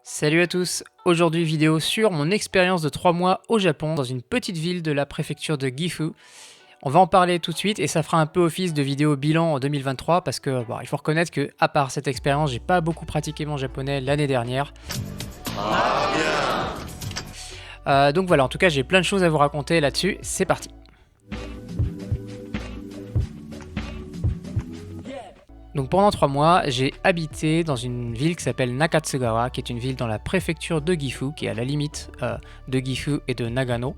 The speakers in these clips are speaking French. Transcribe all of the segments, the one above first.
Salut à tous, aujourd'hui vidéo sur mon expérience de 3 mois au Japon dans une petite ville de la préfecture de Gifu. On va en parler tout de suite et ça fera un peu office de vidéo bilan en 2023 parce que il faut reconnaître que à part cette expérience, j'ai pas beaucoup pratiqué mon japonais l'année dernière. Donc voilà, en tout cas j'ai plein de choses à vous raconter là-dessus, c'est parti. Donc pendant 3 mois, j'ai habité dans une ville qui s'appelle Nakatsugawa, qui est une ville dans la préfecture de Gifu, qui est à la limite de Gifu et de Nagano.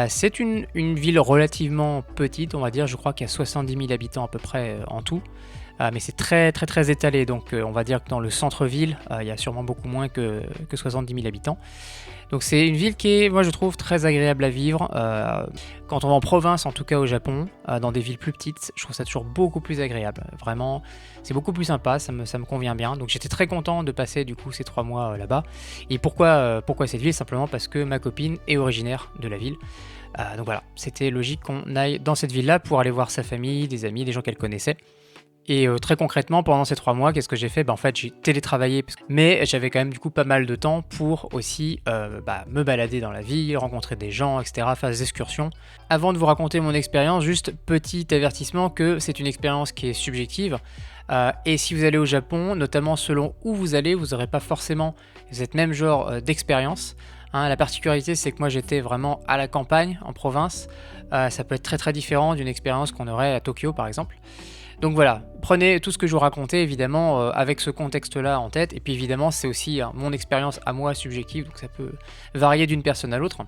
C'est une ville relativement petite, on va dire, je crois qu'il y a 70 000 habitants à peu près en tout. Mais c'est très étalé, donc on va dire que dans le centre-ville, il y a sûrement beaucoup moins que 70 000 habitants. Donc c'est une ville qui est, moi je trouve, très agréable à vivre. Quand on va en province, en tout cas au Japon, dans des villes plus petites, je trouve ça toujours beaucoup plus agréable. Vraiment, c'est beaucoup plus sympa, ça me convient bien. Donc j'étais très content de passer du coup ces 3 mois là-bas. Et pourquoi cette ville? Simplement parce que ma copine est originaire de la ville. Donc voilà, c'était logique qu'on aille dans cette ville-là pour aller voir sa famille, des amis, des gens qu'elle connaissait. Et très concrètement, pendant ces 3 mois, qu'est-ce que j'ai fait? En fait, j'ai télétravaillé, mais j'avais quand même du coup pas mal de temps pour aussi me balader dans la ville, rencontrer des gens, etc., faire des excursions. Avant de vous raconter mon expérience, juste petit avertissement que c'est une expérience qui est subjective. Et si vous allez au Japon, notamment selon où vous allez, vous n'aurez pas forcément cette même genre d'expérience. La particularité, c'est que moi j'étais vraiment à la campagne, en province. Ça peut être très différent d'une expérience qu'on aurait à Tokyo par exemple. Donc voilà, prenez tout ce que je vous racontais évidemment avec ce contexte-là en tête, et puis évidemment c'est aussi mon expérience à moi subjective, donc ça peut varier d'une personne à l'autre.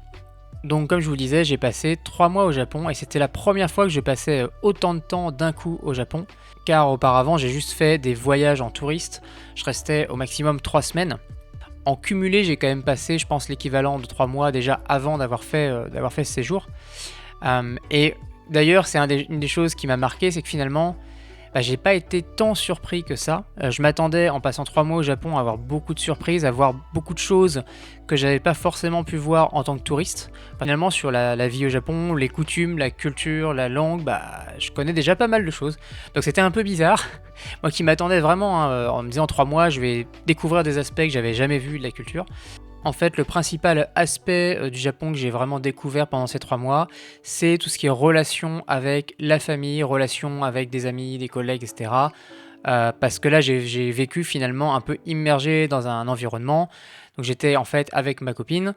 Donc comme je vous le disais, j'ai passé 3 mois au Japon, et c'était la première fois que je passais autant de temps d'un coup au Japon, car auparavant j'ai juste fait des voyages en touriste, je restais au maximum 3 semaines. En cumulé, j'ai quand même passé, je pense, l'équivalent de 3 mois déjà avant d'avoir fait ce séjour. Et d'ailleurs, c'est une des choses qui m'a marqué, c'est que finalement, j'ai pas été tant surpris que ça. Je m'attendais, en passant 3 mois au Japon, à avoir beaucoup de surprises, à voir beaucoup de choses que j'avais pas forcément pu voir en tant que touriste. Finalement, sur la vie au Japon, les coutumes, la culture, la langue, je connais déjà pas mal de choses. Donc c'était un peu bizarre. Moi qui m'attendais vraiment, en me disant 3 mois, je vais découvrir des aspects que j'avais jamais vus de la culture. En fait, le principal aspect du Japon que j'ai vraiment découvert pendant ces 3 mois, c'est tout ce qui est relation avec la famille, relation avec des amis, des collègues, etc. Parce que là, j'ai vécu finalement un peu immergé dans un environnement. Donc j'étais en fait avec ma copine.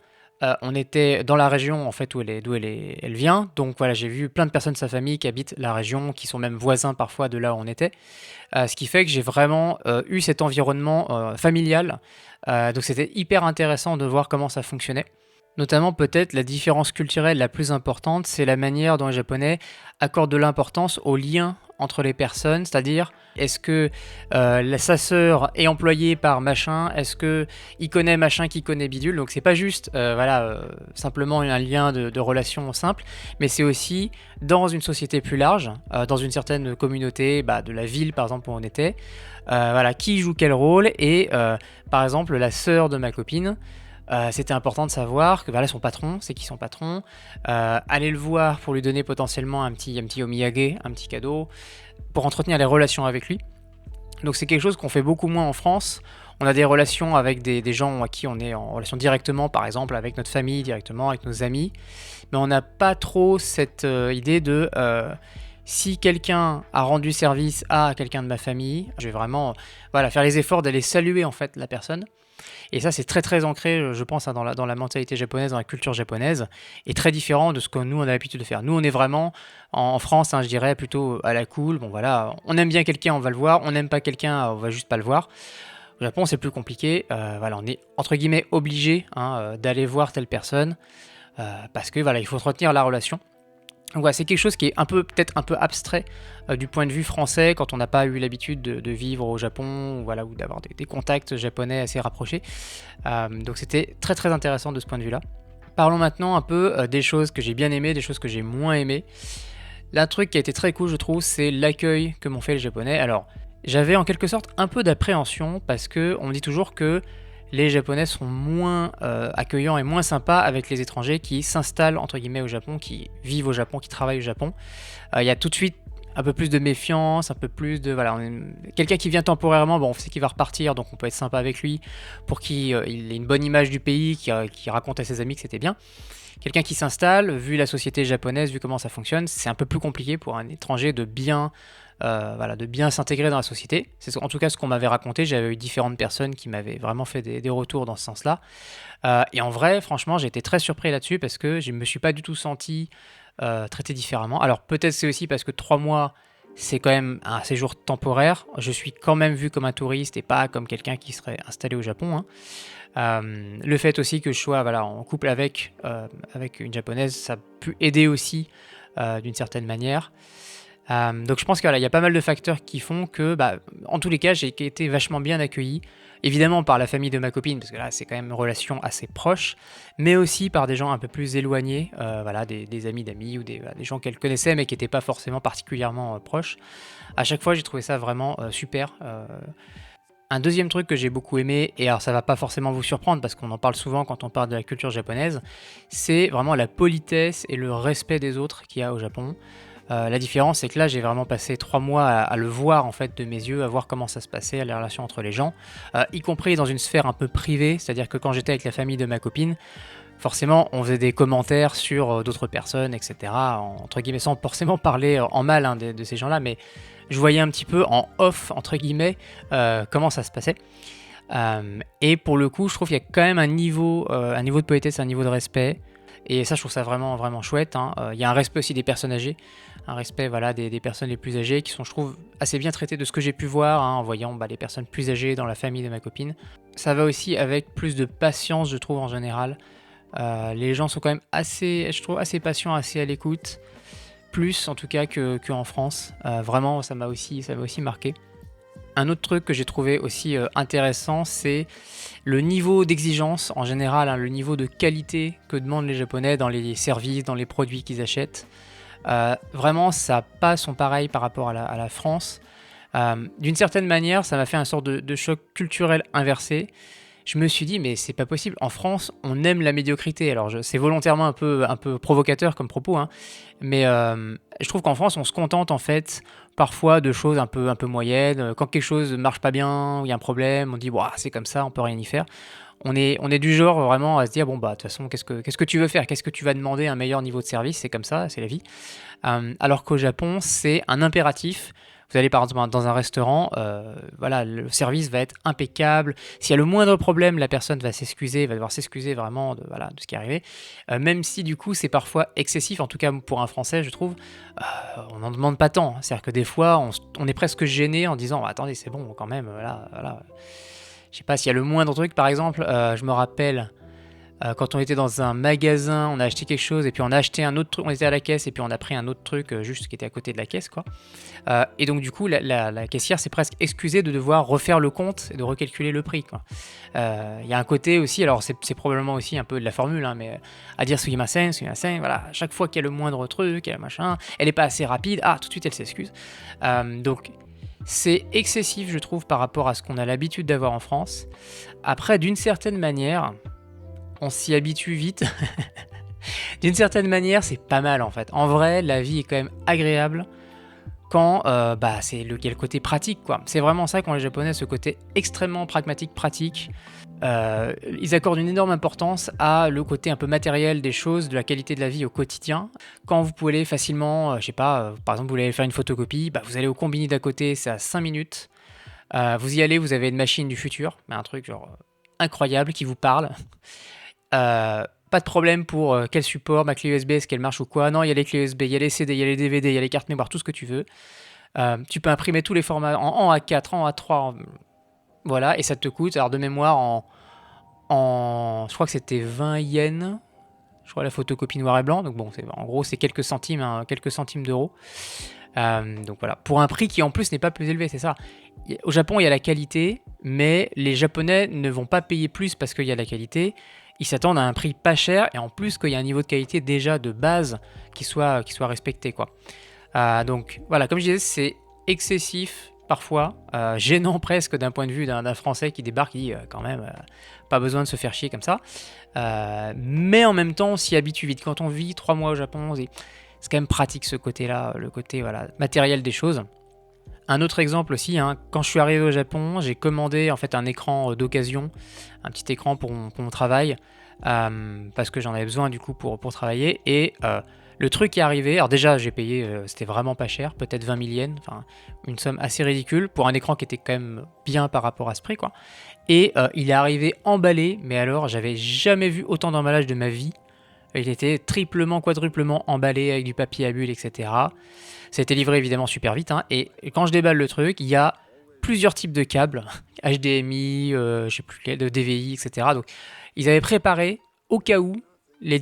On était dans la région en fait d'où elle vient. Donc voilà, j'ai vu plein de personnes de sa famille qui habitent la région, qui sont même voisins parfois de là où on était. Ce qui fait que j'ai vraiment eu cet environnement familial. Donc c'était hyper intéressant de voir comment ça fonctionnait. Notamment peut-être la différence culturelle la plus importante, c'est la manière dont les Japonais accordent de l'importance aux liens entre les personnes, c'est-à-dire est-ce que sa sœur est employée par machin, est-ce que il connaît machin qui connaît bidule, donc c'est pas juste simplement un lien de relation simple, mais c'est aussi dans une société plus large, dans une certaine communauté de la ville par exemple où on était, qui joue quel rôle, et par exemple la sœur de ma copine, c'était important de savoir que son patron, c'est qui son patron, aller le voir pour lui donner potentiellement un petit omiyage, un petit cadeau, pour entretenir les relations avec lui. Donc c'est quelque chose qu'on fait beaucoup moins en France. On a des relations avec des gens à qui on est en relation directement, par exemple avec notre famille directement, avec nos amis, mais on n'a pas trop cette idée de si quelqu'un a rendu service à quelqu'un de ma famille, je vais vraiment faire les efforts d'aller saluer en fait la personne. Et ça, c'est très ancré, je pense, dans la mentalité japonaise, dans la culture japonaise, et très différent de ce que nous, on a l'habitude de faire. Nous, on est vraiment, en France, je dirais, plutôt à la cool. Bon, voilà, on aime bien quelqu'un, on va le voir. On n'aime pas quelqu'un, on va juste pas le voir. Au Japon, c'est plus compliqué. On est, entre guillemets, obligé d'aller voir telle personne, parce que, il faut entretenir la relation. Donc c'est quelque chose qui est peut-être un peu abstrait du point de vue français quand on n'a pas eu l'habitude de vivre au Japon, ou d'avoir des contacts japonais assez rapprochés. Donc c'était très intéressant de ce point de vue-là. Parlons maintenant un peu des choses que j'ai bien aimées, des choses que j'ai moins aimées. Là, un truc qui a été très cool, je trouve, c'est l'accueil que m'ont fait les Japonais. Alors, j'avais en quelque sorte un peu d'appréhension parce que on me dit toujours que les Japonais sont moins accueillants et moins sympas avec les étrangers qui s'installent entre guillemets au Japon, qui vivent au Japon, qui travaillent au Japon. Il y a tout de suite un peu plus de méfiance, un peu plus de... Voilà, quelqu'un qui vient temporairement, bon, on sait qu'il va repartir, donc on peut être sympa avec lui pour qu'il il ait une bonne image du pays, qu'il raconte à ses amis que c'était bien. Quelqu'un qui s'installe, vu la société japonaise, vu comment ça fonctionne, c'est un peu plus compliqué pour un étranger de bien, voilà, de bien s'intégrer dans la société. C'est en tout cas ce qu'on m'avait raconté. J'avais eu différentes personnes qui m'avaient vraiment fait des retours dans ce sens-là. Et en vrai, franchement, j'ai été très surpris là-dessus parce que je ne me suis pas du tout senti traité différemment. Alors peut-être c'est aussi parce que 3 mois, c'est quand même un séjour temporaire. Je suis quand même vu comme un touriste et pas comme quelqu'un qui serait installé au Japon, hein. Le fait aussi que je sois voilà, en couple avec une japonaise, ça a pu aider aussi d'une certaine manière. Donc je pense qu'il y a pas mal de facteurs qui font que, bah, en tous les cas, j'ai été vachement bien accueilli. Évidemment par la famille de ma copine, parce que là c'est quand même une relation assez proche, mais aussi par des gens un peu plus éloignés, voilà, des amis d'amis ou des gens qu'elle connaissait mais qui n'étaient pas forcément particulièrement proches. À chaque fois j'ai trouvé ça vraiment super. Un deuxième truc que j'ai beaucoup aimé, et alors ça va pas forcément vous surprendre parce qu'on en parle souvent quand on parle de la culture japonaise, c'est vraiment la politesse et le respect des autres qu'il y a au Japon. La différence, c'est que là, j'ai vraiment passé 3 mois à le voir en fait de mes yeux, à voir comment ça se passait, les relations entre les gens, y compris dans une sphère un peu privée, c'est-à-dire que quand j'étais avec la famille de ma copine, forcément, on faisait des commentaires sur d'autres personnes, etc., entre guillemets, sans forcément parler en mal hein, de ces gens-là, mais je voyais un petit peu en off, entre guillemets, comment ça se passait. Et pour le coup, je trouve qu'il y a quand même un niveau de politesse, un niveau de respect. Et ça, je trouve ça vraiment, vraiment chouette, hein. Il y a un respect aussi des personnes âgées, un respect voilà, des personnes les plus âgées qui sont, je trouve, assez bien traitées de ce que j'ai pu voir hein, en voyant bah, les personnes plus âgées dans la famille de ma copine. Ça va aussi avec plus de patience, je trouve, en général. Les gens sont quand même assez, je trouve, assez patients, assez à l'écoute. Plus, en tout cas, qu'en France. Vraiment, ça m'a aussi marqué. Un autre truc que j'ai trouvé aussi intéressant, c'est le niveau d'exigence en général, hein, le niveau de qualité que demandent les Japonais dans les services, dans les produits qu'ils achètent. Vraiment, ça n'a pas son pareil par rapport à la France. D'une certaine manière, ça m'a fait un sort de choc culturel inversé. Je me suis dit, mais c'est pas possible. En France, on aime la médiocrité. Alors, c'est volontairement un peu provocateur comme propos, hein, mais je trouve qu'en France, on se contente en fait parfois de choses un peu moyennes. Quand quelque chose marche pas bien, il y a un problème, on dit, Ouah, c'est comme ça, on peut rien y faire. On est du genre vraiment à se dire, bon, bah, de toute façon, qu'est-ce que tu veux faire? Qu'est-ce que tu vas demander un meilleur niveau de service? C'est comme ça, c'est la vie. Alors qu'au Japon, c'est un impératif. Vous allez par exemple dans un restaurant, voilà, le service va être impeccable. S'il y a le moindre problème, la personne va s'excuser, va devoir s'excuser vraiment voilà, de ce qui est arrivé. Même si du coup c'est parfois excessif, en tout cas pour un Français je trouve, on n'en demande pas tant. C'est-à-dire que des fois on est presque gêné en disant attendez c'est bon quand même, voilà. Je sais pas s'il y a le moindre truc par exemple, je me rappelle quand on était dans un magasin, on a acheté quelque chose et puis on a acheté un autre truc, on était à la caisse et puis on a pris un autre truc juste qui était à côté de la caisse quoi. Et donc du coup la caissière s'est presque excusée de devoir refaire le compte et de recalculer le prix quoi. Il y a un côté aussi, alors c'est probablement aussi un peu de la formule hein, mais à dire sumimasen, voilà, à chaque fois qu'il y a le moindre truc, il y a le machin, elle est pas assez rapide, tout de suite elle s'excuse. Donc c'est excessif je trouve par rapport à ce qu'on a l'habitude d'avoir en France. Après d'une certaine manière on s'y habitue vite. D'une certaine manière, c'est pas mal en fait. En vrai, la vie est quand même agréable quand c'est il y a le côté pratique quoi. C'est vraiment ça qu'ont les Japonais, ce côté extrêmement pragmatique, pratique. Ils accordent une énorme importance à le côté un peu matériel des choses, de la qualité de la vie au quotidien. Quand vous pouvez aller facilement, je sais pas, par exemple vous voulez aller faire une photocopie, vous allez au combini d'à côté, c'est à 5 minutes. Vous y allez, vous avez une machine du futur, mais un truc genre incroyable qui vous parle. Pas de problème pour quel support, ma clé USB, est-ce qu'elle marche ou quoi? Non, il y a les clés USB, il y a les CD, il y a les DVD, il y a les cartes mémoire, tout ce que tu veux. Tu peux imprimer tous les formats en A4, en A3, voilà, et ça te coûte, alors de mémoire, je crois que c'était 20 yens, je crois la photocopie noir et blanc, donc bon, en gros c'est quelques centimes d'euros. Donc voilà, pour un prix qui en plus n'est pas plus élevé, c'est ça. Au Japon, il y a la qualité, mais les Japonais ne vont pas payer plus parce qu'il y a la qualité. Ils s'attendent à un prix pas cher et en plus qu'il y a un niveau de qualité déjà de base qui soit respecté quoi. Donc voilà, comme je disais, c'est excessif parfois, gênant presque d'un point de vue d'un Français qui débarque et dit quand même pas besoin de se faire chier comme ça. Mais en même temps, on s'y habitue vite. Quand on vit 3 mois au Japon, c'est quand même pratique ce côté-là, le côté voilà, matériel des choses. Un autre exemple aussi, hein, quand je suis arrivé au Japon, j'ai commandé en fait un écran d'occasion, un petit écran pour mon travail, parce que j'en avais besoin du coup pour travailler. Et le truc est arrivé, alors déjà j'ai payé, c'était vraiment pas cher, peut-être 20 000 yens, enfin une somme assez ridicule pour un écran qui était quand même bien par rapport à ce prix quoi. Et il est arrivé emballé, mais alors j'avais jamais vu autant d'emballage de ma vie. Il était triplement, quadruplement emballé avec du papier à bulles, etc. Ça a été livré évidemment super vite, hein, et quand je déballe le truc, il y a plusieurs types de câbles, HDMI, je sais plus, de DVI, etc. Donc ils avaient préparé au cas où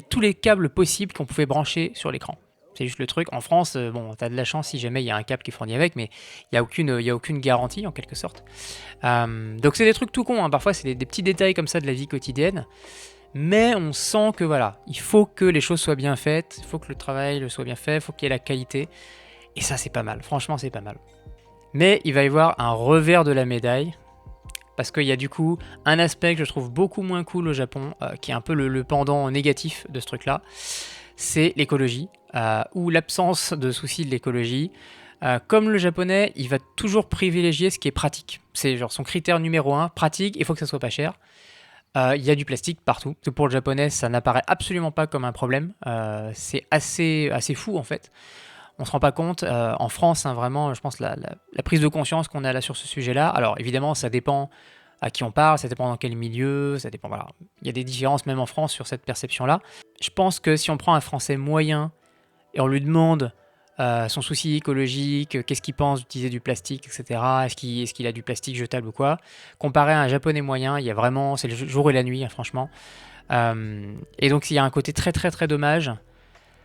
tous les câbles possibles qu'on pouvait brancher sur l'écran. C'est juste le truc. En France, bon, t'as de la chance si jamais il y a un câble qui est fourni avec, mais il y a aucune garantie en quelque sorte. Donc c'est des trucs tout cons, hein. Parfois c'est des petits détails comme ça de la vie quotidienne. Mais on sent que voilà, il faut que les choses soient bien faites, il faut que le travail soit bien fait, il faut qu'il y ait la qualité. Et ça, c'est pas mal. Franchement, c'est pas mal. Mais il va y avoir un revers de la médaille. Parce qu'il y a du coup un aspect que je trouve beaucoup moins cool au Japon, qui est un peu le pendant négatif de ce truc-là. C'est l'écologie, ou l'absence de soucis de l'écologie. Comme le japonais, il va toujours privilégier ce qui est pratique. C'est genre son critère numéro 1, pratique, il faut que ça soit pas cher. Il y a du plastique partout. Pour le japonais, ça n'apparaît absolument pas comme un problème. C'est assez fou en fait. On ne se rend pas compte. En France, hein, vraiment, je pense la prise de conscience qu'on a là sur ce sujet-là. Alors évidemment, ça dépend à qui on parle, ça dépend dans quel milieu, ça dépend. Voilà. Il y a des différences même en France sur cette perception-là. Je pense que si on prend un Français moyen et on lui demande son souci écologique, qu'est-ce qu'il pense d'utiliser du plastique, etc. Est-ce qu'il a du plastique jetable ou quoi, comparé à un Japonais moyen, il y a vraiment, c'est le jour et la nuit, hein, franchement. Et donc il y a un côté très très très dommage.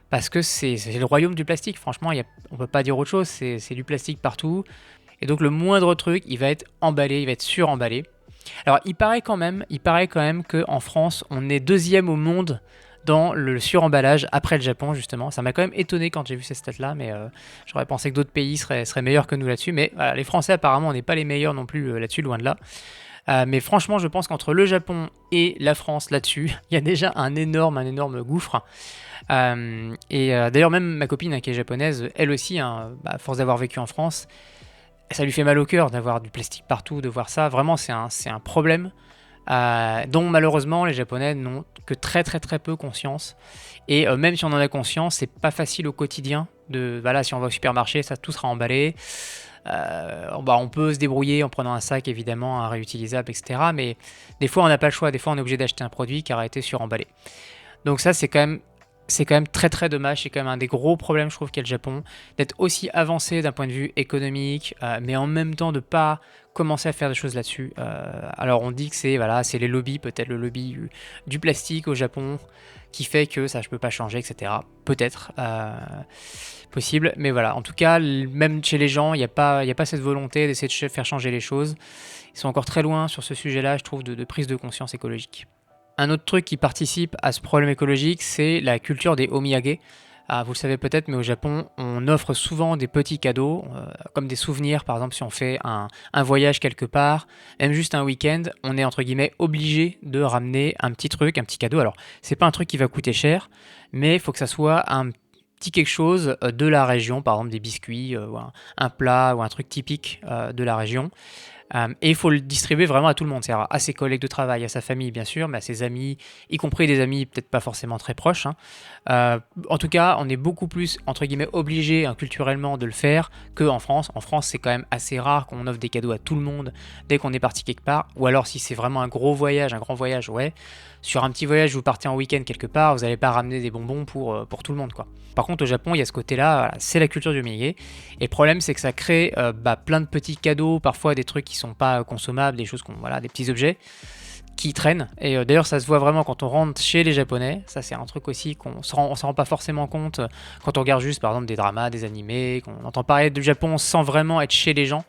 Parce que c'est le royaume du plastique, franchement, on peut pas dire autre chose, c'est du plastique partout. Et donc le moindre truc, il va être emballé, il va être suremballé. Alors il paraît quand même qu'en France, on est deuxième au monde dans le suremballage, après le Japon justement. Ça m'a quand même étonné quand j'ai vu ces stats-là, mais j'aurais pensé que d'autres pays seraient meilleurs que nous là-dessus. Mais voilà, les Français apparemment, on n'est pas les meilleurs non plus là-dessus, loin de là. Mais franchement, je pense qu'entre le Japon et la France là-dessus, il y a déjà un énorme gouffre. D'ailleurs, même ma copine hein, qui est japonaise, elle aussi, hein, à force d'avoir vécu en France, ça lui fait mal au cœur d'avoir du plastique partout, de voir ça. Vraiment, c'est un problème dont malheureusement les Japonais n'ont que très très très peu conscience. Et même si on en a conscience, c'est pas facile au quotidien. Voilà, si on va au supermarché, ça tout sera emballé. On peut se débrouiller en prenant un sac évidemment, un réutilisable, etc. Mais des fois on n'a pas le choix, des fois on est obligé d'acheter un produit qui a été suremballé. Donc ça c'est quand même très très dommage, c'est quand même un des gros problèmes je trouve qu'a le Japon, d'être aussi avancé d'un point de vue économique, mais en même temps de pas commencer à faire des choses là-dessus. Alors on dit que c'est les lobbies, peut-être le lobby du plastique au Japon, qui fait que ça je peux pas changer, etc. Peut-être. Possible, mais voilà, en tout cas, même chez les gens, il n'y a pas cette volonté d'essayer de faire changer les choses. Ils sont encore très loin sur ce sujet-là, je trouve, de prise de conscience écologique. Un autre truc qui participe à ce problème écologique, c'est la culture des omiyage. Vous le savez peut-être, mais au Japon, on offre souvent des petits cadeaux, comme des souvenirs, par exemple, si on fait un voyage quelque part, même juste un week-end, on est entre guillemets obligé de ramener un petit truc, un petit cadeau. Alors, c'est pas un truc qui va coûter cher, mais il faut que ça soit un petit quelque chose de la région, par exemple des biscuits, ou un plat ou un truc typique de la région. Et il faut le distribuer vraiment à tout le monde, c'est-à-dire à ses collègues de travail, à sa famille bien sûr, mais à ses amis, y compris des amis peut-être pas forcément très proches, hein. En tout cas, on est beaucoup plus, entre guillemets, obligé hein, culturellement de le faire qu'en France. En France, c'est quand même assez rare qu'on offre des cadeaux à tout le monde dès qu'on est parti quelque part, ou alors si c'est vraiment un grand voyage, ouais. Sur un petit voyage, vous partez en week-end quelque part, vous n'allez pas ramener des bonbons pour tout le monde, quoi. Par contre, au Japon, il y a ce côté-là, voilà, c'est la culture du omiyage. Et le problème, c'est que ça crée plein de petits cadeaux, parfois des trucs qui sont pas consommables, des choses des petits objets qui traînent. Et d'ailleurs, ça se voit vraiment quand on rentre chez les Japonais. Ça, c'est un truc aussi on s'en rend pas forcément compte quand on regarde juste, par exemple, des dramas, des animés, qu'on entend parler du Japon sans vraiment être chez les gens.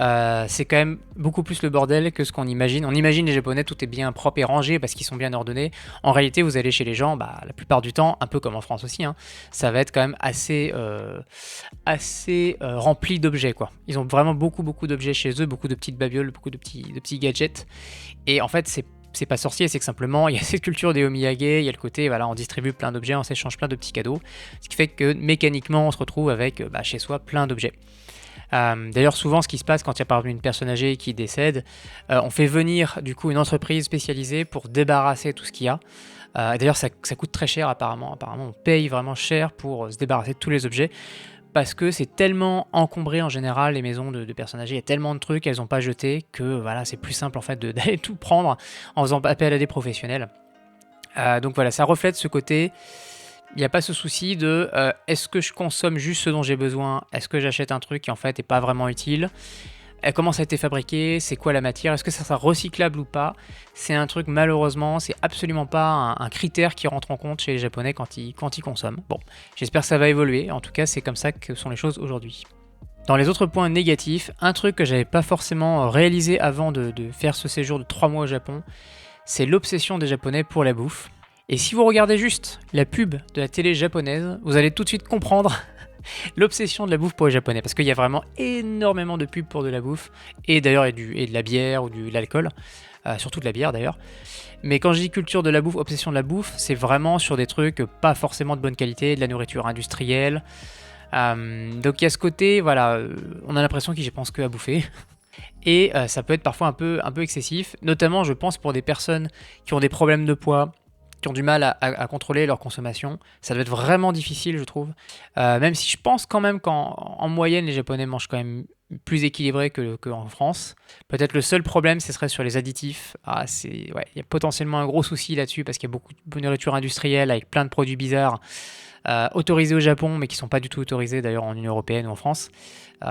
C'est quand même beaucoup plus le bordel que ce qu'on imagine. On imagine les Japonais, tout est bien propre et rangé parce qu'ils sont bien ordonnés. En réalité, vous allez chez les gens, la plupart du temps, un peu comme en France aussi, hein, ça va être quand même assez rempli d'objets, quoi. Ils ont vraiment beaucoup d'objets chez eux, beaucoup de petites babioles, beaucoup de petits gadgets. Et en fait, c'est c'est pas sorcier, c'est que simplement il y a cette culture des omiyage, il y a le côté voilà, on distribue plein d'objets, on s'échange plein de petits cadeaux, ce qui fait que mécaniquement on se retrouve avec chez soi plein d'objets. D'ailleurs, souvent, ce qui se passe quand il y a par exemple une personne âgée qui décède, on fait venir du coup une entreprise spécialisée pour débarrasser tout ce qu'il y a. D'ailleurs, ça coûte très cher apparemment. Apparemment, on paye vraiment cher pour se débarrasser de tous les objets parce que c'est tellement encombré en général les maisons de personnes âgées. Il y a tellement de trucs qu'elles n'ont pas jeté que voilà, c'est plus simple en fait d'aller tout prendre en faisant appel à des professionnels. Donc voilà, ça reflète ce côté. Il n'y a pas ce souci de est-ce que je consomme juste ce dont j'ai besoin, est-ce que j'achète un truc qui en fait n'est pas vraiment utile, comment ça a été fabriqué, c'est quoi la matière, est-ce que ça sera recyclable ou pas. C'est un truc malheureusement, c'est absolument pas un critère qui rentre en compte chez les Japonais quand ils consomment. Bon, j'espère que ça va évoluer, en tout cas c'est comme ça que sont les choses aujourd'hui. Dans les autres points négatifs, un truc que j'avais pas forcément réalisé avant de faire ce séjour de 3 mois au Japon, c'est l'obsession des Japonais pour la bouffe. Et si vous regardez juste la pub de la télé japonaise, vous allez tout de suite comprendre l'obsession de la bouffe pour les Japonais. Parce qu'il y a vraiment énormément de pubs pour de la bouffe. Et d'ailleurs, et de la bière ou de l'alcool. Surtout de la bière d'ailleurs. Mais quand je dis culture de la bouffe, obsession de la bouffe, c'est vraiment sur des trucs pas forcément de bonne qualité, de la nourriture industrielle. Donc il y a ce côté, voilà, on a l'impression qu'ils ne pensent que à bouffer. Et ça peut être parfois un peu excessif. Notamment, je pense, pour des personnes qui ont des problèmes de poids, qui ont du mal à contrôler leur consommation. Ça doit être vraiment difficile, je trouve. Même si je pense quand même qu'en moyenne, les Japonais mangent quand même plus équilibré qu'en France. Peut-être le seul problème, ce serait sur les additifs. Il y a potentiellement un gros souci là-dessus parce qu'il y a beaucoup de nourriture industrielle avec plein de produits bizarres autorisés au Japon, mais qui ne sont pas du tout autorisés d'ailleurs en Union Européenne ou en France.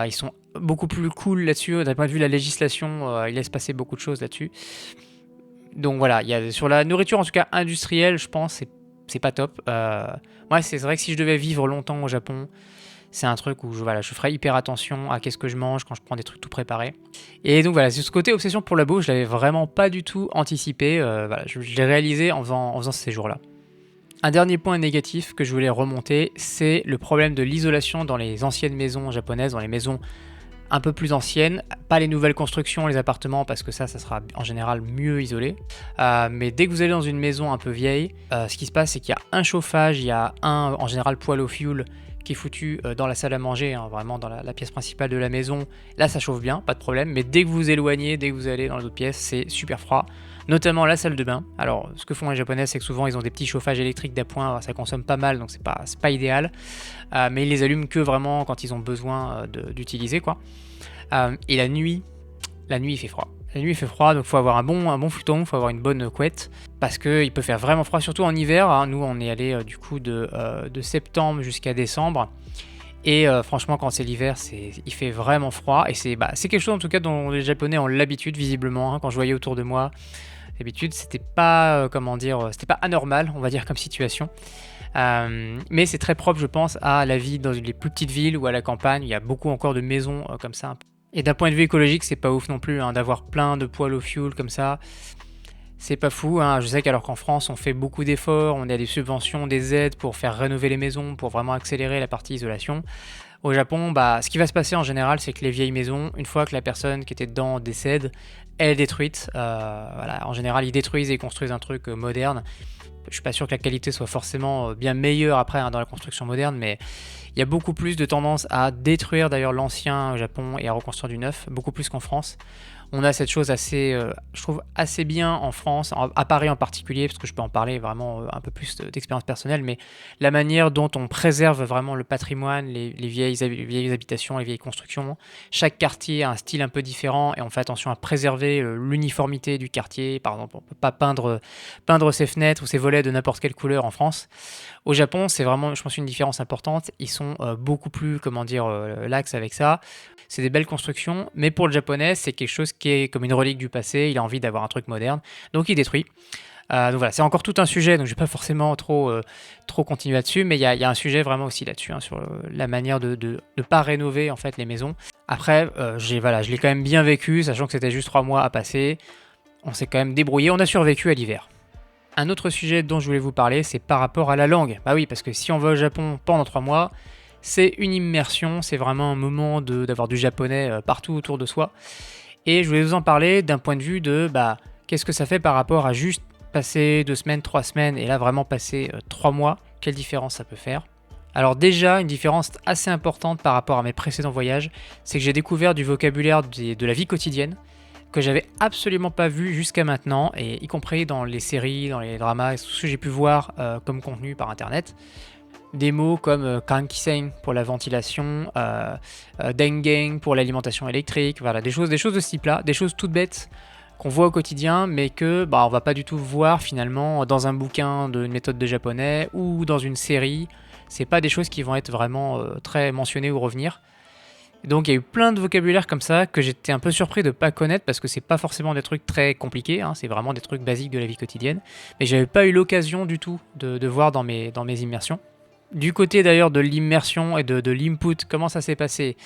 Ils sont beaucoup plus cool là-dessus. D'un point de vue de la législation, ils laissent passer beaucoup de choses là-dessus. Donc voilà, sur la nourriture en tout cas industrielle, je pense c'est pas top. Moi, c'est vrai que si je devais vivre longtemps au Japon, c'est un truc où je ferais hyper attention à qu'est-ce que je mange quand je prends des trucs tout préparés. Et donc voilà, ce côté obsession pour la bouffe, je l'avais vraiment pas du tout anticipé. Je l'ai réalisé en faisant ce séjour-là. Un dernier point négatif que je voulais remonter, c'est le problème de l'isolation dans les anciennes maisons japonaises, dans les maisons un peu plus anciennes, pas les nouvelles constructions, les appartements, parce que ça sera en général mieux isolé. Mais dès que vous allez dans une maison un peu vieille, ce qui se passe, c'est qu'il y a un chauffage, il y a en général poêle au fioul qui est foutu dans la salle à manger, vraiment dans la pièce principale de la maison. Là, ça chauffe bien, pas de problème. Mais dès que vous vous éloignez, dès que vous allez dans les autres pièces, c'est super froid. Notamment la salle de bain. Alors, ce que font les Japonais, c'est que souvent, ils ont des petits chauffages électriques d'appoint. Alors, ça consomme pas mal, donc c'est pas idéal. Mais ils les allument que vraiment quand ils ont besoin d'utiliser, quoi. Et la nuit, il fait froid. La nuit, il fait froid, donc il faut avoir un bon futon, il faut avoir une bonne couette, parce qu'il peut faire vraiment froid, surtout en hiver. Nous, on est allé du coup de septembre jusqu'à décembre. Et franchement, quand c'est l'hiver, il fait vraiment froid. Et c'est quelque chose, en tout cas, dont les Japonais ont l'habitude, visiblement. Quand je voyais autour de moi, d'habitude, c'était pas, c'était pas anormal, on va dire, comme situation. Mais c'est très propre, je pense, à la vie dans les plus petites villes ou à la campagne. Il y a beaucoup encore de maisons comme ça. Et d'un point de vue écologique, c'est pas ouf non plus d'avoir plein de poêles au fioul comme ça. C'est pas fou. Je sais qu'alors qu'en France, on fait beaucoup d'efforts, on a des subventions, des aides pour faire rénover les maisons, pour vraiment accélérer la partie isolation. Au Japon, ce qui va se passer en général, c'est que les vieilles maisons, une fois que la personne qui était dedans décède, elle est détruite. En général, ils détruisent et construisent un truc moderne. Je suis pas sûr que la qualité soit forcément bien meilleure après dans la construction moderne, mais il y a beaucoup plus de tendance à détruire d'ailleurs l'ancien au Japon et à reconstruire du neuf, beaucoup plus qu'en France. On a cette chose assez, je trouve, assez bien en France, à Paris en particulier, parce que je peux en parler vraiment un peu plus d'expérience personnelle, mais la manière dont on préserve vraiment le patrimoine, les vieilles habitations, les vieilles constructions. Chaque quartier a un style un peu différent et on fait attention à préserver l'uniformité du quartier. Par exemple, on ne peut pas peindre ses fenêtres ou ses volets de n'importe quelle couleur en France. Au Japon, c'est vraiment, je pense, une différence importante. Ils sont beaucoup plus, lax avec ça. C'est des belles constructions, mais pour le Japonais, c'est quelque chose qui est comme une relique du passé. Il a envie d'avoir un truc moderne, donc il détruit. Donc voilà, c'est encore tout un sujet, donc je ne vais pas forcément trop continuer là-dessus, mais il y a un sujet vraiment aussi là-dessus, sur la manière de ne pas rénover en fait les maisons. Après, je l'ai quand même bien vécu, sachant que c'était juste 3 mois à passer. On s'est quand même débrouillé, on a survécu à l'hiver. Un autre sujet dont je voulais vous parler, c'est par rapport à la langue. Bah oui, parce que si on va au Japon pendant 3 mois, c'est une immersion, c'est vraiment un moment d'avoir du japonais partout autour de soi. Et je voulais vous en parler d'un point de vue de Qu'est-ce que ça fait par rapport à juste passer 2 semaines, 3 semaines, et là vraiment passer 3 mois? Quelle différence ça peut faire? Alors déjà, une différence assez importante par rapport à mes précédents voyages, c'est que j'ai découvert du vocabulaire de la vie quotidienne que j'avais absolument pas vu jusqu'à maintenant, et y compris dans les séries, dans les dramas, et tout ce que j'ai pu voir comme contenu par internet. Des mots comme kankisen pour la ventilation, dengen pour l'alimentation électrique, voilà, des choses de ce type-là, des choses toutes bêtes qu'on voit au quotidien, mais que on va pas du tout voir finalement dans un bouquin d'une méthode de japonais ou dans une série. C'est pas des choses qui vont être vraiment très mentionnées ou revenir. Donc il y a eu plein de vocabulaire comme ça que j'étais un peu surpris de pas connaître, parce que c'est pas forcément des trucs très compliqués, hein, c'est vraiment des trucs basiques de la vie quotidienne. Mais j'avais pas eu l'occasion du tout de voir dans mes immersions. Du côté d'ailleurs de l'immersion et de l'input, comment ça s'est passé?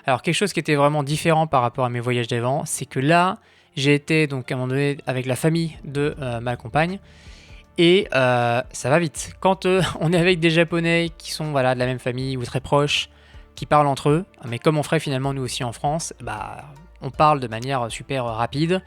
Alors quelque chose qui était vraiment différent par rapport à mes voyages d'avant, c'est que là, j'ai été donc à un moment donné avec la famille de ma compagne, et ça va vite. Quand on est avec des Japonais qui sont voilà, de la même famille ou très proches, qui parlent entre eux, mais comme on ferait finalement nous aussi en France, on parle de manière super rapide,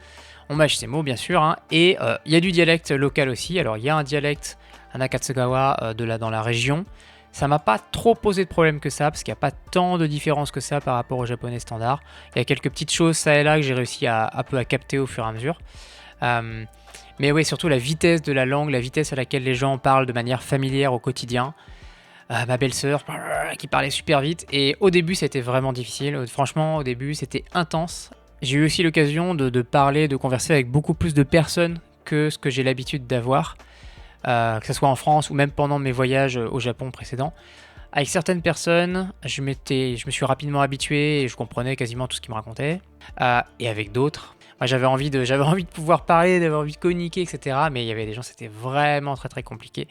on mâche ses mots bien sûr, hein, et il y a du dialecte local aussi. Alors il y a un dialecte à Nakatsugawa dans la région. Ça m'a pas trop posé de problème que ça, parce qu'il n'y a pas tant de différence que ça par rapport au japonais standard. Il y a quelques petites choses ça et là que j'ai réussi à capter au fur et à mesure. Mais oui, surtout la vitesse de la langue, la vitesse à laquelle les gens parlent de manière familière au quotidien. Ma belle-sœur qui parlait super vite, et au début c'était vraiment difficile. Franchement, au début c'était intense. J'ai eu aussi l'occasion de parler, de converser avec beaucoup plus de personnes que ce que j'ai l'habitude d'avoir. Que ce soit en France ou même pendant mes voyages au Japon précédents. Avec certaines personnes, je me suis rapidement habitué et je comprenais quasiment tout ce qu'ils me racontaient. Et avec d'autres, moi j'avais envie de pouvoir parler, d'avoir envie de communiquer, etc. Mais il y avait des gens, c'était vraiment très très compliqué.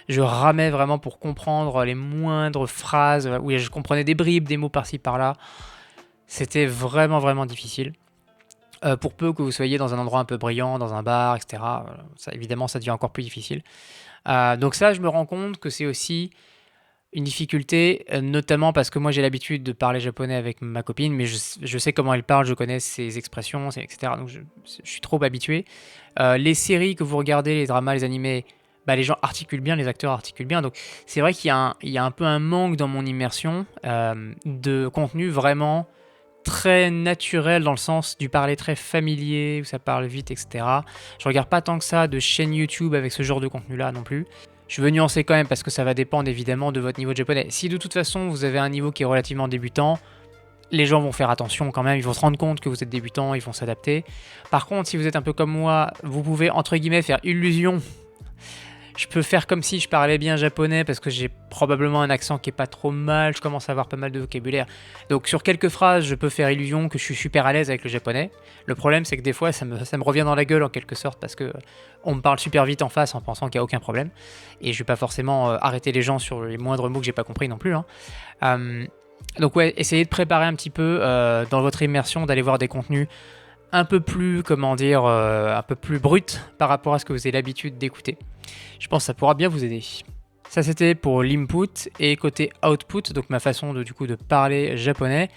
Je ramais vraiment pour comprendre les moindres phrases, où je comprenais des bribes, des mots par-ci par-là. C'était vraiment difficile. Pour peu que vous soyez dans un endroit un peu brillant, dans un bar, etc., évidemment, ça devient encore plus difficile. Donc ça, je me rends compte que c'est aussi une difficulté, notamment parce que moi, j'ai l'habitude de parler japonais avec ma copine, mais je sais comment elle parle, je connais ses expressions, etc., donc je suis trop habitué. Les séries que vous regardez, les dramas, les animés, les gens articulent bien, les acteurs articulent bien, donc c'est vrai qu'il y a un peu un manque dans mon immersion de contenu vraiment très naturel, dans le sens du parler très familier, où ça parle vite, etc. Je regarde pas tant que ça de chaînes YouTube avec ce genre de contenu-là non plus. Je veux nuancer quand même, parce que ça va dépendre évidemment de votre niveau de japonais. Si de toute façon vous avez un niveau qui est relativement débutant, les gens vont faire attention quand même, ils vont se rendre compte que vous êtes débutant, ils vont s'adapter. Par contre, si vous êtes un peu comme moi, vous pouvez entre guillemets faire illusion. Je peux faire comme si je parlais bien japonais, parce que j'ai probablement un accent qui est pas trop mal, je commence à avoir pas mal de vocabulaire. Donc sur quelques phrases, je peux faire illusion que je suis super à l'aise avec le japonais. Le problème, c'est que des fois, ça me revient dans la gueule en quelque sorte, parce que on me parle super vite en face en pensant qu'il n'y a aucun problème. Et je vais pas forcément arrêter les gens sur les moindres mots que j'ai pas compris non plus, hein. Donc ouais, essayez de préparer un petit peu dans votre immersion, d'aller voir des contenus un peu plus, un peu plus brut par rapport à ce que vous avez l'habitude d'écouter. Je pense que ça pourra bien vous aider. Ça, c'était pour l'input, et côté output, donc ma façon de parler japonais.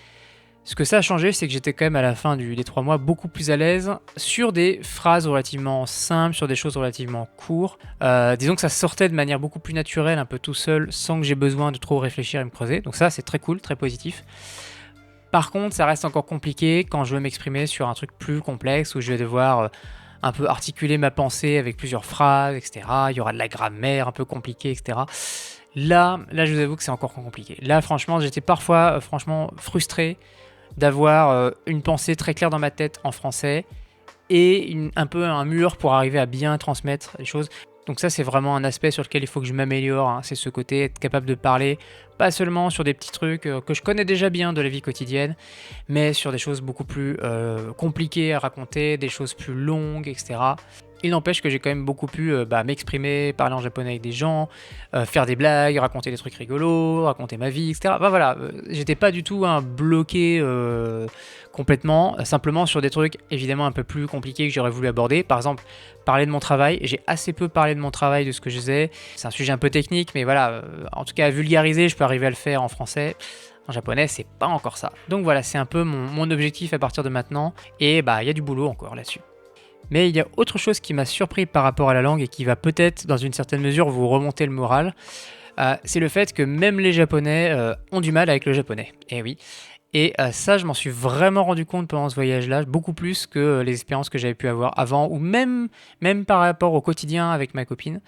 Ce que ça a changé, c'est que j'étais quand même à la fin des 3 mois beaucoup plus à l'aise sur des phrases relativement simples, sur des choses relativement courtes. Disons que ça sortait de manière beaucoup plus naturelle, un peu tout seul, sans que j'ai besoin de trop réfléchir et me creuser. Donc ça, c'est très cool, très positif. Par contre, ça reste encore compliqué quand je veux m'exprimer sur un truc plus complexe, où je vais devoir un peu articuler ma pensée avec plusieurs phrases, etc. Il y aura de la grammaire un peu compliquée, etc. Là, je vous avoue que c'est encore compliqué. Là, franchement, j'étais parfois frustré d'avoir une pensée très claire dans ma tête en français, et un peu un mur pour arriver à bien transmettre les choses. Donc ça, c'est vraiment un aspect sur lequel il faut que je m'améliore, hein. C'est ce côté, être capable de parler, pas seulement sur des petits trucs que je connais déjà bien de la vie quotidienne, mais sur des choses beaucoup plus compliquées à raconter, des choses plus longues, etc. Il n'empêche que j'ai quand même beaucoup pu m'exprimer, parler en japonais avec des gens, faire des blagues, raconter des trucs rigolos, raconter ma vie, etc. Voilà, j'étais pas du tout bloqué complètement, simplement sur des trucs évidemment un peu plus compliqués que j'aurais voulu aborder. Par exemple, parler de mon travail. J'ai assez peu parlé de mon travail, de ce que je faisais. C'est un sujet un peu technique, mais voilà, en tout cas à vulgariser, je peux arriver à le faire en français. En japonais, c'est pas encore ça. Donc voilà, c'est un peu mon objectif à partir de maintenant, et il y a du boulot encore là-dessus. Mais il y a autre chose qui m'a surpris par rapport à la langue et qui va peut-être, dans une certaine mesure, vous remonter le moral. C'est le fait que même les Japonais ont du mal avec le japonais. Et oui. Et ça, je m'en suis vraiment rendu compte pendant ce voyage-là, beaucoup plus que les expériences que j'avais pu avoir avant, ou même par rapport au quotidien avec ma copine.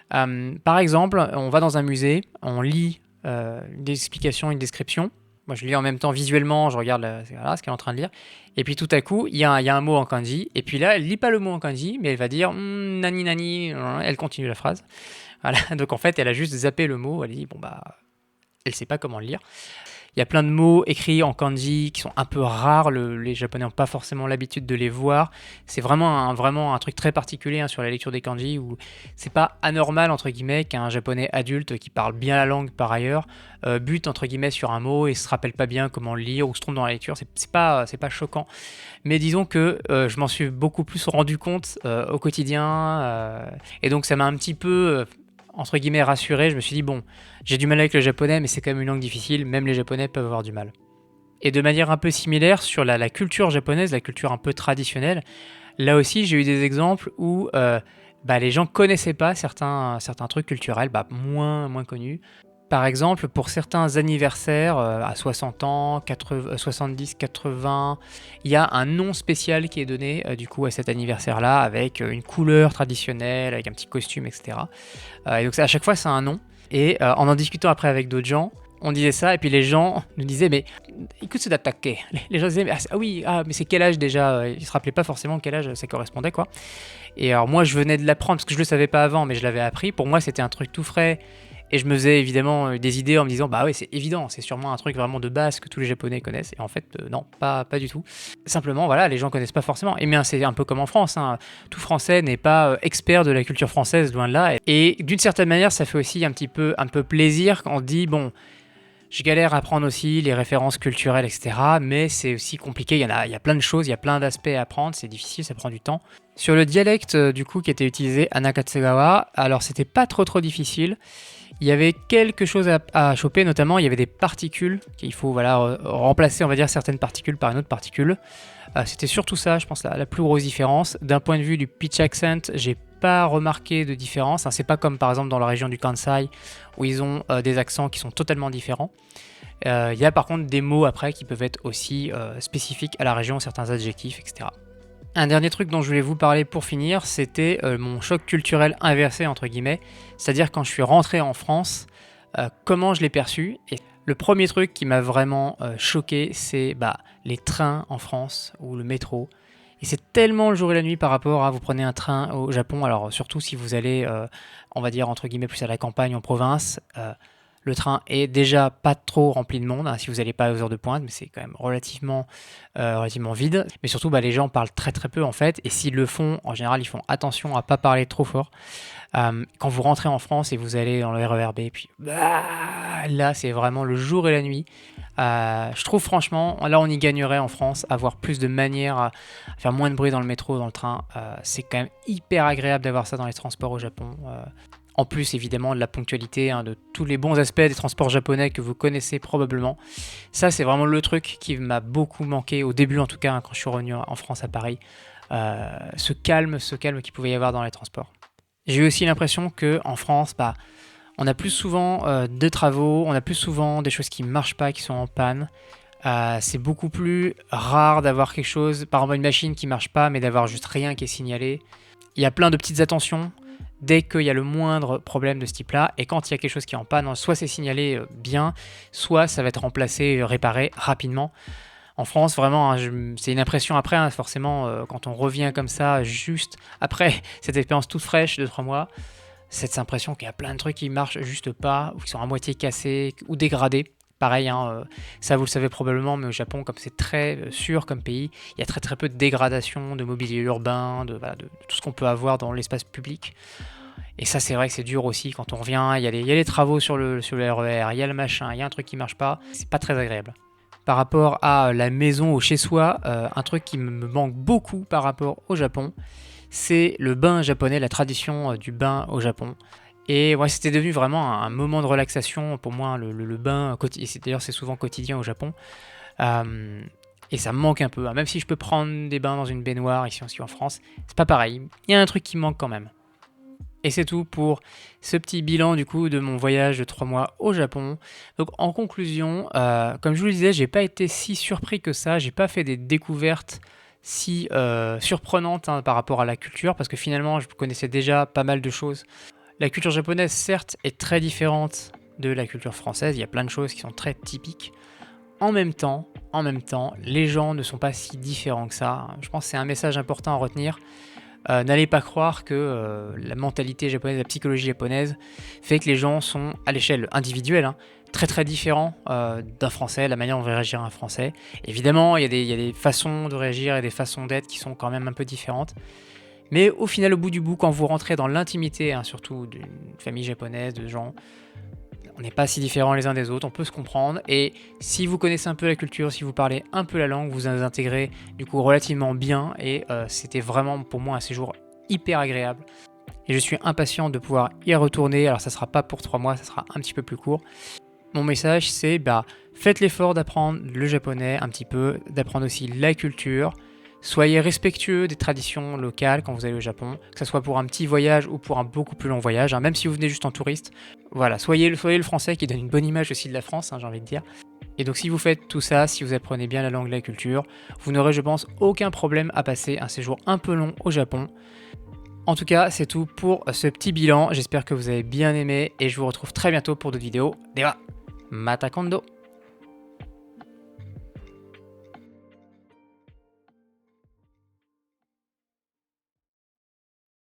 Par exemple, on va dans un musée, on lit une explication, une description. Moi, je lis en même temps visuellement, je regarde voilà, ce qu'elle est en train de lire. Et puis tout à coup, il y a un mot en kanji. Et puis là, elle lit pas le mot en kanji, mais elle va dire nani nani. Elle continue la phrase. Voilà. Donc en fait, elle a juste zappé le mot. Elle dit bon bah, elle sait pas comment le lire. Il y a plein de mots écrits en kanji qui sont un peu rares. Les Japonais n'ont pas forcément l'habitude de les voir. C'est vraiment un truc très particulier sur la lecture des kanji où c'est pas anormal entre guillemets qu'un Japonais adulte qui parle bien la langue par ailleurs bute entre guillemets sur un mot et se rappelle pas bien comment le lire ou se trompe dans la lecture. C'est pas choquant. Mais disons que je m'en suis beaucoup plus rendu compte au quotidien et donc ça m'a un petit peu entre guillemets rassuré. Je me suis dit bon, j'ai du mal avec le japonais, mais c'est quand même une langue difficile, même les japonais peuvent avoir du mal. Et de manière un peu similaire sur la culture japonaise, la culture un peu traditionnelle, là aussi j'ai eu des exemples où les gens connaissaient pas certains trucs culturels moins connus. Par exemple, pour certains anniversaires à 60 ans, 70, 80, il y a un nom spécial qui est donné du coup à cet anniversaire-là avec une couleur traditionnelle, avec un petit costume, etc. Et donc à chaque fois c'est un nom. Et en discutant après avec d'autres gens, on disait ça et puis les gens nous disaient mais écoute c'est d'attaquer. Les gens disaient mais c'est quel âge déjà? Ils se rappelaient pas forcément quel âge ça correspondait quoi. Et alors moi je venais de l'apprendre parce que je le savais pas avant mais je l'avais appris. Pour moi c'était un truc tout frais. Et je me faisais évidemment des idées en me disant bah ouais c'est évident, c'est sûrement un truc vraiment de base que tous les Japonais connaissent. Et en fait non, pas du tout. Simplement voilà, les gens connaissent pas forcément. Et bien c'est un peu comme en France, hein. Tout Français n'est pas expert de la culture française, loin de là. Et d'une certaine manière ça fait aussi un peu plaisir quand on dit bon, je galère à apprendre aussi les références culturelles, etc. Mais c'est aussi compliqué, il y a plein de choses, il y a plein d'aspects à apprendre, c'est difficile, ça prend du temps. Sur le dialecte du coup qui était utilisé à Nakatsugawa, alors c'était pas trop difficile. Il y avait quelque chose à choper, notamment il y avait des particules qu'il faut remplacer, on va dire, certaines particules par une autre particule. C'était surtout ça, je pense, la plus grosse différence. D'un point de vue du pitch accent, j'ai pas remarqué de différence. C'est pas comme par exemple dans la région du Kansai où ils ont des accents qui sont totalement différents. Il y a par contre des mots après qui peuvent être aussi spécifiques à la région, certains adjectifs, etc. Un dernier truc dont je voulais vous parler pour finir, c'était mon choc culturel inversé, entre guillemets. C'est-à-dire quand je suis rentré en France, comment je l'ai perçu. Et le premier truc qui m'a vraiment choqué, c'est les trains en France ou le métro. Et c'est tellement le jour et la nuit par rapport à vous prenez un train au Japon, alors surtout si vous allez, on va dire, entre guillemets, plus à la campagne, en province. Le train est déjà pas trop rempli de monde si vous n'allez pas aux heures de pointe, mais c'est quand même relativement vide. Mais surtout, les gens parlent très très peu en fait, et s'ils le font, en général, ils font attention à pas parler trop fort. Quand vous rentrez en France et vous allez dans le RER B, puis là, c'est vraiment le jour et la nuit. Je trouve franchement, là, on y gagnerait en France, avoir plus de manières à faire moins de bruit dans le métro, dans le train. C'est quand même hyper agréable d'avoir ça dans les transports au Japon. En plus, évidemment, de la ponctualité, de tous les bons aspects des transports japonais que vous connaissez probablement. Ça, c'est vraiment le truc qui m'a beaucoup manqué, au début en tout cas, quand je suis revenu en France à Paris. Ce calme qu'il pouvait y avoir dans les transports. J'ai eu aussi l'impression qu'en France, on a plus souvent de travaux, on a plus souvent des choses qui ne marchent pas, qui sont en panne. C'est beaucoup plus rare d'avoir quelque chose, par exemple une machine qui ne marche pas, mais d'avoir juste rien qui est signalé. Il y a plein de petites attentions dès qu'il y a le moindre problème de ce type-là, et quand il y a quelque chose qui est en panne, soit c'est signalé bien, soit ça va être remplacé, réparé rapidement. En France, vraiment, c'est une impression après, forcément, quand on revient comme ça, juste après cette expérience toute fraîche de 3 mois, cette impression qu'il y a plein de trucs qui marchent juste pas, ou qui sont à moitié cassés, ou dégradés. Pareil, ça vous le savez probablement, mais au Japon, comme c'est très sûr comme pays, il y a très très peu de dégradation de mobilier urbain, de tout ce qu'on peut avoir dans l'espace public. Et ça, c'est vrai que c'est dur aussi quand on revient, il y a les travaux sur le RER, il y a le machin, il y a un truc qui marche pas, c'est pas très agréable. Par rapport à la maison ou chez soi, un truc qui me manque beaucoup par rapport au Japon, c'est le bain japonais, la tradition du bain au Japon. Et ouais, c'était devenu vraiment un moment de relaxation pour moi, le bain, d'ailleurs c'est souvent quotidien au Japon. Et ça me manque un peu, hein. Même si je peux prendre des bains dans une baignoire ici aussi en France, c'est pas pareil. Il y a un truc qui manque quand même. Et c'est tout pour ce petit bilan du coup de mon voyage de 3 mois au Japon. Donc en conclusion, comme je vous le disais, j'ai pas été si surpris que ça. J'ai pas fait des découvertes si surprenantes, hein, par rapport à la culture, parce que finalement je connaissais déjà pas mal de choses. La culture japonaise, certes, est très différente de la culture française. Il y a plein de choses qui sont très typiques. En même temps, les gens ne sont pas si différents que ça. Je pense que c'est un message important à retenir. N'allez pas croire que la mentalité japonaise, la psychologie japonaise fait que les gens sont, à l'échelle individuelle, hein, très très différents d'un Français, la manière dont on va réagir à un Français. Évidemment, il y a des façons de réagir et des façons d'être qui sont quand même un peu différentes. Mais au final, au bout du bout, quand vous rentrez dans l'intimité, hein, surtout d'une famille japonaise, de gens, on n'est pas si différents les uns des autres, on peut se comprendre. Et si vous connaissez un peu la culture, si vous parlez un peu la langue, vous vous intégrez du coup relativement bien. Et c'était vraiment pour moi un séjour hyper agréable. Et je suis impatient de pouvoir y retourner. Alors ça sera pas pour 3 mois, ça sera un petit peu plus court. Mon message c'est faites l'effort d'apprendre le japonais un petit peu, d'apprendre aussi la culture. Soyez respectueux des traditions locales quand vous allez au Japon, que ce soit pour un petit voyage ou pour un beaucoup plus long voyage, hein, même si vous venez juste en touriste. Voilà, soyez le français qui donne une bonne image aussi de la France, hein, j'ai envie de dire. Et donc si vous faites tout ça, si vous apprenez bien la langue et la culture, vous n'aurez, je pense, aucun problème à passer un séjour un peu long au Japon. En tout cas, c'est tout pour ce petit bilan. J'espère que vous avez bien aimé et je vous retrouve très bientôt pour d'autres vidéos. Dewa, mata kondo!